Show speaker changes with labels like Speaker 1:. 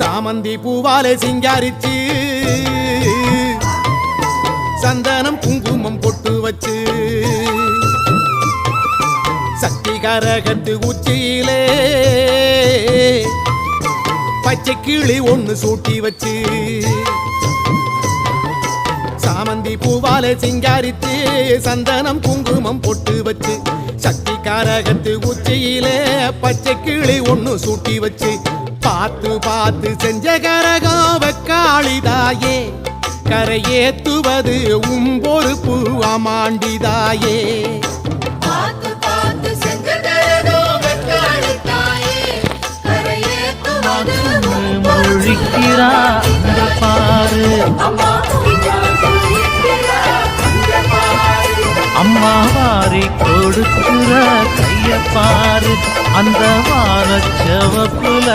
Speaker 1: சாமந்தி பூவாலே சிங்காரிச்சு சந்தனம் குங்குமம் பொட்டு வச்சு சக்தி கரகத்து உச்சியிலே பச்சை கிளி ஒண்ணு சூட்டி வச்சு சாமந்தி பூவாலே சிங்காரித்து சந்தனம் குங்குமம் பொட்டு வச்சு சக்தி கரகத்து உச்சியிலே பச்சை கிளி ஒண்ணு சூட்டி வச்சு பார்த்து பார்த்து செஞ்ச கரகம் வெக்காளிதாயே கரையேத்துவது பொறுப்பு அமாண்டிதாயே
Speaker 2: மொழிக்கிறா அந்த பாரு அம்மா வாரி கொடுக்கிற கைய பாரு அந்த வார செவப்புல